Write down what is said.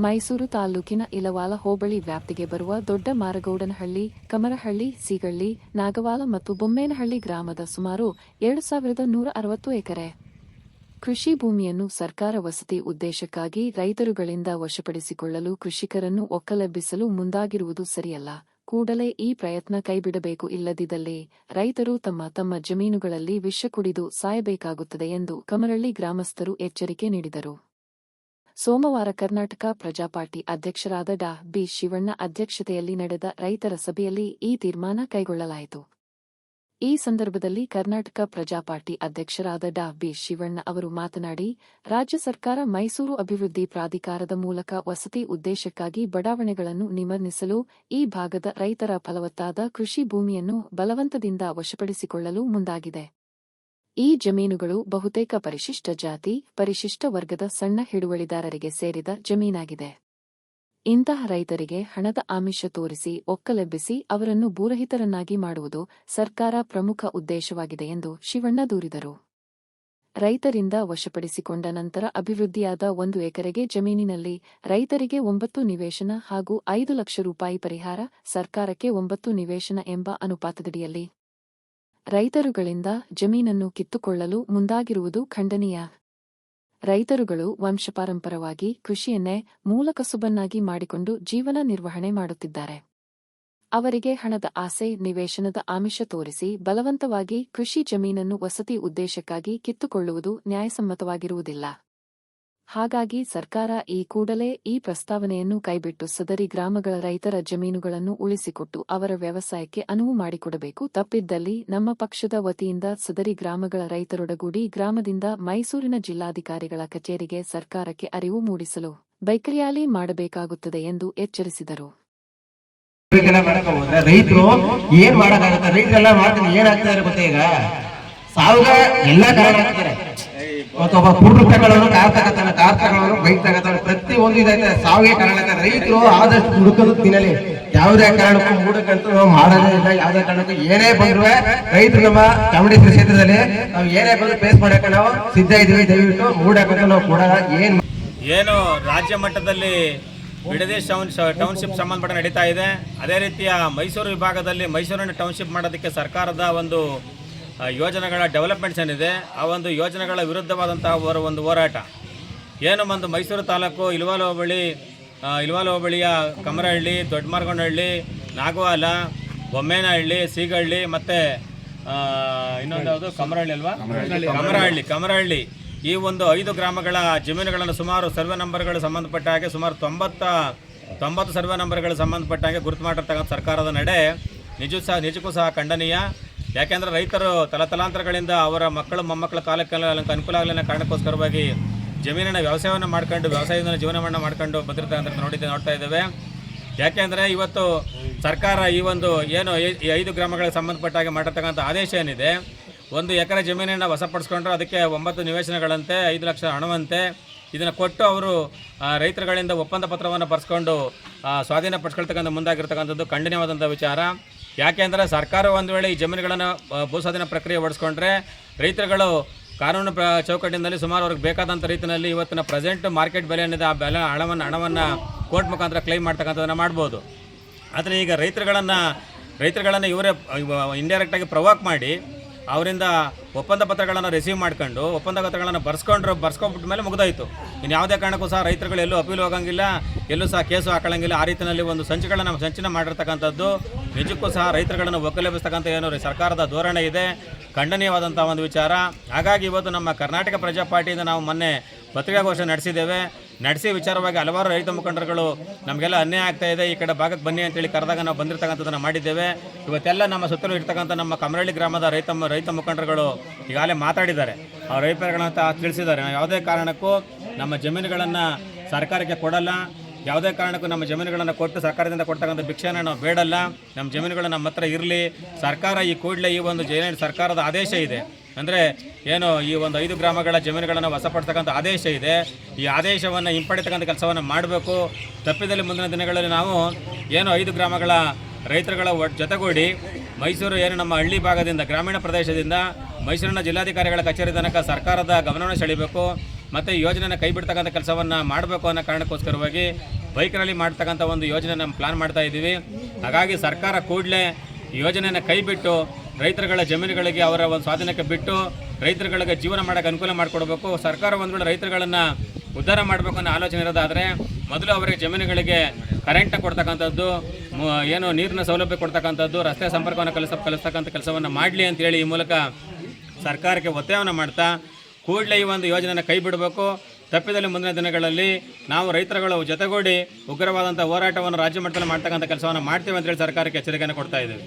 ಮೈಸೂರು ತಾಲೂಕಿನ ಇಲವಾಲ ಹೋಬಳಿ ವ್ಯಾಪ್ತಿಗೆ ಬರುವ ದೊಡ್ಡ ಮಾರಗೌಡನಹಳ್ಳಿ, ಕಮರಹಳ್ಳಿ, ಸೀಗಳ್ಳಿ, ನಾಗವಾಲ ಮತ್ತು ಬೊಮ್ಮೇನಹಳ್ಳಿ ಗ್ರಾಮದ ಸುಮಾರು 2160 ಎಕರೆ ಕೃಷಿ ಭೂಮಿಯನ್ನು ಸರ್ಕಾರ ವಸತಿ ಉದ್ದೇಶಕ್ಕಾಗಿ ರೈತರುಗಳಿಂದ ವಶಪಡಿಸಿಕೊಳ್ಳಲು ಕೃಷಿಕರನ್ನು ಒಕ್ಕಲೆಬ್ಬಿಸಲು ಮುಂದಾಗಿರುವುದು ಸರಿಯಲ್ಲ. ಕೂಡಲೇ ಈ ಪ್ರಯತ್ನ ಕೈಬಿಡಬೇಕು. ಇಲ್ಲದಿದ್ದಲ್ಲಿ ರೈತರು ತಮ್ಮ ಜಮೀನುಗಳಲ್ಲಿ ವಿಷ ಕುಡಿದು ಸಾಯಬೇಕಾಗುತ್ತದೆ ಎಂದು ಕಮರಹಳ್ಳಿ ಗ್ರಾಮಸ್ಥರು ಎಚ್ಚರಿಕೆ ನೀಡಿದರು. ಸೋಮವಾರ ಕರ್ನಾಟಕ ಪ್ರಜಾ ಪಾರ್ಟಿ ಅಧ್ಯಕ್ಷರಾದ ಡಾ. ಬಿ. ಶಿವಣ್ಣ ಅಧ್ಯಕ್ಷತೆಯಲ್ಲಿ ನಡೆದ ರೈತರ ಸಭೆಯಲ್ಲಿ ಈ ತೀರ್ಮಾನ ಕೈಗೊಳ್ಳಲಾಯಿತು. ಈ ಸಂದರ್ಭದಲ್ಲಿ ಕರ್ನಾಟಕ ಪ್ರಜಾ ಪಾರ್ಟಿ ಅಧ್ಯಕ್ಷರಾದ ಡಾ. ಬಿ. ಶಿವಣ್ಣ ಅವರು ಮಾತನಾಡಿ, ರಾಜ್ಯ ಸರ್ಕಾರ ಮೈಸೂರು ಅಭಿವೃದ್ಧಿ ಪ್ರಾಧಿಕಾರದ ಮೂಲಕ ವಸತಿ ಉದ್ದೇಶಕ್ಕಾಗಿ ಬಡಾವಣೆಗಳನ್ನು ನಿರ್ಮಿಸಲು ಈ ಭಾಗದ ರೈತರ ಫಲವತ್ತಾದ ಕೃಷಿ ಭೂಮಿಯನ್ನು ಬಲವಂತದಿಂದ ವಶಪಡಿಸಿಕೊಳ್ಳಲು ಮುಂದಾಗಿದೆ. ಈ ಜಮೀನುಗಳು ಬಹುತೇಕ ಪರಿಶಿಷ್ಟ ಜಾತಿ, ಪರಿಶಿಷ್ಟ ವರ್ಗದ ಸಣ್ಣ ಹಿಡುವಳಿದಾರರಿಗೆ ಸೇರಿದ ಜಮೀನಾಗಿದೆ. ಇಂತಹ ರೈತರಿಗೆ ಹಣದ ಆಮಿಷ ತೋರಿಸಿ ಒಕ್ಕಲೆಬ್ಬಿಸಿ ಅವರನ್ನು ಭೂರಹಿತರನ್ನಾಗಿ ಮಾಡುವುದು ಸರ್ಕಾರ ಪ್ರಮುಖ ಉದ್ದೇಶವಾಗಿದೆ ಎಂದು ಶಿವಣ್ಣ ದೂರಿದರು. ರೈತರಿಂದ ವಶಪಡಿಸಿಕೊಂಡ ನಂತರ ಅಭಿವೃದ್ಧಿಯಾದ 1 ಎಕರೆಗೆ ಜಮೀನಿನಲ್ಲಿ ರೈತರಿಗೆ 9 ನಿವೇಶನ ಹಾಗೂ 5 ಲಕ್ಷ ರೂಪಾಯಿ ಪರಿಹಾರ, ಸರ್ಕಾರಕ್ಕೆ 9 ನಿವೇಶನ ಎಂಬ ಅನುಪಾತದಡಿಯಲ್ಲಿ ರೈತರುಗಳಿಂದ ಜಮೀನನ್ನು ಕಿತ್ತುಕೊಳ್ಳಲು ಮುಂದಾಗಿರುವುದು ಖಂಡನೀಯ. ರೈತರುಗಳು ವಂಶಪಾರಂಪರವಾಗಿ ಕೃಷಿಯನ್ನೇ ಮೂಲ ಕಸುಬನ್ನಾಗಿ ಮಾಡಿಕೊಂಡು ಜೀವನ ನಿರ್ವಹಣೆ ಮಾಡುತ್ತಿದ್ದಾರೆ. ಅವರಿಗೆ ಹಣದ ಆಸೆ, ನಿವೇಶನದ ಆಮಿಷ ತೋರಿಸಿ ಬಲವಂತವಾಗಿ ಕೃಷಿ ಜಮೀನನ್ನು ವಸತಿ ಉದ್ದೇಶಕ್ಕಾಗಿ ಕಿತ್ತುಕೊಳ್ಳುವುದು ನ್ಯಾಯಸಮ್ಮತವಾಗಿರುವುದಿಲ್ಲ. ಹಾಗಾಗಿ ಸರ್ಕಾರ ಈ ಕೂಡಲೇ ಈ ಪ್ರಸ್ತಾವನೆಯನ್ನು ಕೈಬಿಟ್ಟು ಸದರಿ ಗ್ರಾಮಗಳ ರೈತರ ಜಮೀನುಗಳನ್ನು ಉಳಿಸಿಕೊಟ್ಟು ಅವರ ವ್ಯವಸಾಯಕ್ಕೆ ಅನುವು ಮಾಡಿಕೊಡಬೇಕು. ತಪ್ಪಿದ್ದಲ್ಲಿ ನಮ್ಮ ಪಕ್ಷದ ವತಿಯಿಂದ ಸದರಿ ಗ್ರಾಮಗಳ ರೈತರೊಡಗೂಡಿ ಗ್ರಾಮದಿಂದ ಮೈಸೂರಿನ ಜಿಲ್ಲಾಧಿಕಾರಿಗಳ ಕಚೇರಿಗೆ ಸರ್ಕಾರಕ್ಕೆ ಅರಿವು ಮೂಡಿಸಲು ಬೈಕ್ ರ್ಯಾಲಿ ಮಾಡಬೇಕಾಗುತ್ತದೆ ಎಂದು ಎಚ್ಚರಿಸಿದರು. ರೈತರು ಏನ್ ಮಾಡಕ್ಕಾಗುತ್ತೆ? ರೈತರೆಲ್ಲ ಮಾಡ್ತಾರೆ, ಏನಾಗ್ತಾರೆ ಗೊತ್ತಾ? ಈಗ ಸಾವುಗ ಎಲ್ಲ ಕಾರಣ ಆಗ್ತಾರೆ. ಒಬ್ಬ ಕುರುಡು ತಗೊಳ್ಳೋನು, ಕಾರ್ ತಗೋತಾನೆ, ಬೈಕ್ ತಗೋತಾನೆ, ಪ್ರತಿ ಒಂದು ಇದೈತೆ ಸಾವಿಗೆ ಕಾರಣ. ರೈತರು ಆದಷ್ಟು ಹುಡುಕೋದು ತಿನ್ನಲಿ. ಯಾವುದೇ ಕಾರಣಕ್ಕೂ ಮೂಡಕ್ಕಂತೂ ನಾವು ಮಾಡೋದೇ ಇಲ್ಲ. ಯಾವುದೇ ಕಾರಣಕ್ಕೂ ಏನೇ ಬಂದ್ರು ರೈತರು ನಮ್ಮ ಚಾಮುಂಡೇಶ್ವರಿ ಕ್ಷೇತ್ರದಲ್ಲಿ ನಾವು ಏನೇ ಬಂದ್ರು ಫೇಸ್ ಮಾಡಕ್ಕೆ ನಾವು ಸಿದ್ಧ ಇದೀವಿ. ದಯವಿಟ್ಟು ಮೂಡಕ್ಕಂತೂ ನಾವು ಕೊಡಲ್ಲ. ಏನು ರಾಜ್ಯ ಮಟ್ಟದಲ್ಲಿ ಬಿಡದಿ ಟೌನ್ಶಿಪ್ ಸಂಬಂಧಪಟ್ಟ ನಡೀತಾ ಇದೆ, ಅದೇ ರೀತಿಯ ಮೈಸೂರು ವಿಭಾಗದಲ್ಲಿ ಮೈಸೂರಿನ ಟೌನ್ಶಿಪ್ ಮಾಡೋದಕ್ಕೆ ಸರ್ಕಾರದ ಒಂದು ಯೋಜನೆಗಳ ಡೆವಲಪ್ಮೆಂಟ್ಸ್ ಏನಿದೆ, ಆ ಒಂದು ಯೋಜನೆಗಳ ವಿರುದ್ಧವಾದಂತಹ ಒಂದು ಹೋರಾಟ ಏನು ಒಂದು ಮೈಸೂರು ತಾಲೂಕು ಇಲವಾಲ ಹೋಬಳಿಯ ಕಮರಹಳ್ಳಿ, ದೊಡ್ಡಮಾರಗೊಂಡಹಳ್ಳಿ, ನಾಗವಾಲ, ಬೊಮ್ಮೇನಹಳ್ಳಿ, ಸೀಗಳ್ಳಿ ಮತ್ತು ಇನ್ನೊಂದು ಯಾವುದು ಕಮರಹಳ್ಳಿ ಅಲ್ವಾ, ಕಮರಹಳ್ಳಿ ಈ ಒಂದು 5 ಗ್ರಾಮಗಳ ಜಮೀನುಗಳನ್ನು ಸುಮಾರು ಸರ್ವೆ ನಂಬರ್ಗಳು ಸಂಬಂಧಪಟ್ಟ ಹಾಗೆ ಸುಮಾರು 90 ಸರ್ವೆ ನಂಬರ್ಗಳು ಸಂಬಂಧಪಟ್ಟ ಹಾಗೆ ಗುರುತು ಮಾಡಿರ್ತಕ್ಕಂಥ ಸರ್ಕಾರದ ನಡೆ ನಿಜಕ್ಕೂ ಸಹ ಖಂಡನೀಯ. ಯಾಕೆಂದರೆ ರೈತರು ತಲತಲಾಂತರಗಳಿಂದ ಅವರ ಮಕ್ಕಳು ಮೊಮ್ಮಕ್ಕಳ ಕಾಲಕ್ಕೆ ಅನುಕೂಲ ಆಗಲಿನ ಕಾರಣಕ್ಕೋಸ್ಕರವಾಗಿ ಜಮೀನಿನ ವ್ಯವಸಾಯವನ್ನು ಮಾಡ್ಕೊಂಡು ವ್ಯವಸಾಯದಿಂದ ಜೀವನವನ್ನು ಮಾಡ್ಕೊಂಡು ಬಂದಿರ್ತಕ್ಕಂಥ ನೋಡ್ತಾ ಇದ್ದೇವೆ. ಯಾಕೆಂದರೆ ಇವತ್ತು ಸರ್ಕಾರ ಈ ಒಂದು ಏನು ಈ 5 ಗ್ರಾಮಗಳಿಗೆ ಸಂಬಂಧಪಟ್ಟ ಹಾಗೆ ಮಾಡಿರ್ತಕ್ಕಂಥ ಆದೇಶ ಏನಿದೆ, 1 ಎಕರೆ ಜಮೀನನ್ನು ವಶಪಡಿಸ್ಕೊಂಡ್ರೆ ಅದಕ್ಕೆ 9 ನಿವೇಶನಗಳಂತೆ, 5 ಲಕ್ಷ ಹಣವಂತೆ ಇದನ್ನು ಕೊಟ್ಟು ಅವರು ರೈತರುಗಳಿಂದ ಒಪ್ಪಂದ ಪತ್ರವನ್ನು ಬರೆಸ್ಕೊಂಡು ಸ್ವಾಧೀನಪಡಿಸ್ಕೊಳ್ತಕ್ಕಂಥ ಮುಂದಾಗಿರ್ತಕ್ಕಂಥದ್ದು ಖಂಡನೀಯವಾದಂಥ ವಿಚಾರ. ಯಾಕೆಂದರೆ ಸರ್ಕಾರ ಒಂದು ವೇಳೆ ಈ ಜಮೀನುಗಳನ್ನು ಭೂಸ್ವಾಧೀನ ಪ್ರಕ್ರಿಯೆ ಹೊಡೆಸ್ಕೊಂಡ್ರೆ ರೈತರುಗಳು ಕಾನೂನು ಚೌಕಟ್ಟಿನಲ್ಲಿ ಸುಮಾರು ಅವ್ರಿಗೆ ಬೇಕಾದಂಥ ರೀತಿಯಲ್ಲಿ ಇವತ್ತಿನ ಪ್ರೆಸೆಂಟ್ ಮಾರ್ಕೆಟ್ ಬೆಲೆ ಏನಿದೆ ಆ ಬೆಲೆ ಹಣವನ್ನು ಕೋರ್ಟ್ ಮುಖಾಂತರ ಕ್ಲೈಮ್ ಮಾಡ್ತಕ್ಕಂಥದ್ದನ್ನು ಮಾಡ್ಬೋದು. ಆದರೆ ಈಗ ರೈತರುಗಳನ್ನು ಇವರೇ ಇಂಡೈರೆಕ್ಟಾಗಿ ಪ್ರವೋಕ್ ಮಾಡಿ ಅವರಿಂದ ಒಪ್ಪಂದ ಪತ್ರಗಳನ್ನು ರಿಸೀವ್ ಮಾಡ್ಕೊಂಡು ಒಪ್ಪಂದ ಪತ್ರಗಳನ್ನು ಬರ್ಸ್ಕೊಂಡ್ಬಿಟ್ಟ ಮೇಲೆ ಮುಗಿದೋಯ್ತು. ಇನ್ನು ಯಾವುದೇ ಕಾರಣಕ್ಕೂ ಸಹ ರೈತರುಗಳು ಎಲ್ಲೂ ಅಪೀಲ್ ಹೋಗಂಗಿಲ್ಲ, ಎಲ್ಲೂ ಸಹ ಕೇಸು ಹಾಕೊಳ್ಳಂಗಿಲ್ಲ. ಆ ರೀತಿಯಲ್ಲಿ ಒಂದು ಸಂಚನ ಮಾಡಿರ್ತಕ್ಕಂಥದ್ದು ನಿಜಕ್ಕೂ ಸಹ ರೈತರುಗಳನ್ನು ಒಕ್ಕಲೆಬ್ಬಿಸ್ತಕ್ಕಂಥ ಏನು ಸರ್ಕಾರದ ಧೋರಣೆ ಇದೆ, ಖಂಡನೀಯವಾದಂಥ ಒಂದು ವಿಚಾರ. ಹಾಗಾಗಿ ಇವತ್ತು ನಮ್ಮ ಕರ್ನಾಟಕ ಪ್ರಜಾ ಪಾರ್ಟಿಯಿಂದ ನಾವು ಮೊನ್ನೆ ಪತ್ರಿಕಾಗೋಷ್ಠಿ ನಡೆಸಿ ವಿಚಾರವಾಗಿ ಹಲವಾರು ರೈತ ಮುಖಂಡರುಗಳು ನಮಗೆಲ್ಲ ಅನ್ಯಾಯ ಆಗ್ತಾ ಇದೆ, ಈ ಕಡೆ ಭಾಗಕ್ಕೆ ಬನ್ನಿ ಅಂತೇಳಿ ಕರೆದಾಗ ನಾವು ಬಂದಿರತಕ್ಕಂಥದ್ದನ್ನು ಮಾಡಿದ್ದೇವೆ. ಇವತ್ತೆಲ್ಲ ನಮ್ಮ ಸುತ್ತಲೂ ಇರ್ತಕ್ಕಂಥ ನಮ್ಮ ಕಮರಹಳ್ಳಿ ಗ್ರಾಮದ ರೈತ ಮುಖಂಡರುಗಳು ಈಗಾಗಲೇ ಮಾತಾಡಿದ್ದಾರೆ, ಅವ್ರ ರೈತರುಗಳಂತ ತಿಳಿಸಿದ್ದಾರೆ. ನಾವು ಯಾವುದೇ ಕಾರಣಕ್ಕೂ ನಮ್ಮ ಜಮೀನುಗಳನ್ನು ಸರ್ಕಾರಕ್ಕೆ ಕೊಡಲ್ಲ, ಯಾವುದೇ ಕಾರಣಕ್ಕೂ ನಮ್ಮ ಜಮೀನುಗಳನ್ನು ಕೊಟ್ಟು ಸರ್ಕಾರದಿಂದ ಕೊಡ್ತಕ್ಕಂಥ ಭಿಕ್ಷೆನ ನಾವು ಬೇಡಲ್ಲ. ನಮ್ಮ ಜಮೀನುಗಳು ನಮ್ಮ ಹತ್ರ ಇರಲಿ. ಸರ್ಕಾರ ಈ ಕೂಡಲೇ ಈ ಒಂದು ಸರ್ಕಾರದ ಆದೇಶ ಇದೆ, ಅಂದರೆ ಏನು ಈ ಒಂದು 5 ಗ್ರಾಮಗಳ ಜಮೀನುಗಳನ್ನು ವಶಪಡಿಸ್ತಕ್ಕಂಥ ಆದೇಶ ಇದೆ, ಈ ಆದೇಶವನ್ನು ಹಿಂಪಡಿತಕ್ಕಂಥ ಕೆಲಸವನ್ನು ಮಾಡಬೇಕು. ತಪ್ಪಿದಲ್ಲಿ ಮುಂದಿನ ದಿನಗಳಲ್ಲಿ ನಾವು ಏನು 5 ಗ್ರಾಮಗಳ ರೈತರುಗಳ ಜೊತೆಗೂಡಿ ಮೈಸೂರು ಏನು ನಮ್ಮ ಹಳ್ಳಿ ಭಾಗದಿಂದ ಗ್ರಾಮೀಣ ಪ್ರದೇಶದಿಂದ ಮೈಸೂರಿನ ಜಿಲ್ಲಾಧಿಕಾರಿಗಳ ಕಚೇರಿ ತನಕ ಸರ್ಕಾರದ ಗಮನವನ್ನು ಸೆಳೆಯಬೇಕು. ಮತ್ತು ಯೋಜನೆನ ಕೈ ಬಿಡ್ತಕ್ಕಂಥ ಕೆಲಸವನ್ನು ಮಾಡಬೇಕು ಅನ್ನೋ ಕಾರಣಕ್ಕೋಸ್ಕರವಾಗಿ ಬೈಕ್ ರ್ಯಾಲಿ ಮಾಡ್ತಕ್ಕಂಥ ಒಂದು ಯೋಜನೆ ನಮ್ಮ ಪ್ಲಾನ್ ಮಾಡ್ತಾ ಇದ್ದೀವಿ. ಹಾಗಾಗಿ ಸರ್ಕಾರ ಕೂಡಲೇ ಯೋಜನೆಯನ್ನು ಕೈ ಬಿಟ್ಟು ರೈತರುಗಳ ಜಮೀನುಗಳಿಗೆ ಅವರ ಒಂದು ಸ್ವಾಧೀನಕ್ಕೆ ಬಿಟ್ಟು ರೈತರುಗಳಿಗೆ ಜೀವನ ಮಾಡೋಕ್ಕೆ ಅನುಕೂಲ ಮಾಡಿಕೊಡ್ಬೇಕು. ಸರ್ಕಾರ ಒಂದು ವೇಳೆ ರೈತರುಗಳನ್ನು ಉದ್ಧಾರ ಮಾಡಬೇಕು ಅನ್ನೋ ಆಲೋಚನೆ ಇರೋದಾದರೆ ಮೊದಲು ಅವರಿಗೆ ಜಮೀನುಗಳಿಗೆ ಕರೆಂಟ್ ಕೊಡ್ತಕ್ಕಂಥದ್ದು, ಏನು ನೀರಿನ ಸೌಲಭ್ಯ ಕೊಡ್ತಕ್ಕಂಥದ್ದು, ರಸ್ತೆ ಸಂಪರ್ಕವನ್ನು ಕಲಿಸ್ತಕ್ಕಂಥ ಕೆಲಸವನ್ನು ಮಾಡಲಿ ಅಂತೇಳಿ ಈ ಮೂಲಕ ಸರ್ಕಾರಕ್ಕೆ ಒತ್ತಾಯವನ್ನು ಮಾಡ್ತಾ ಕೂಡಲೇ ಈ ಒಂದು ಯೋಜನೆಯನ್ನು ಕೈ ಬಿಡಬೇಕು. ತಪ್ಪಿದಲ್ಲಿ ಮುಂದಿನ ದಿನಗಳಲ್ಲಿ ನಾವು ರೈತರುಗಳು ಜೊತೆಗೂಡಿ ಉಗ್ರವಾದಂಥ ಹೋರಾಟವನ್ನು ರಾಜ್ಯ ಮಟ್ಟದಲ್ಲಿ ಮಾಡ್ತಕ್ಕಂಥ ಕೆಲಸವನ್ನು ಮಾಡ್ತೀವಿ ಅಂತೇಳಿ ಸರ್ಕಾರಕ್ಕೆ ಎಚ್ಚರಿಕೆಯನ್ನು ಕೊಡ್ತಾ ಇದ್ದೀವಿ.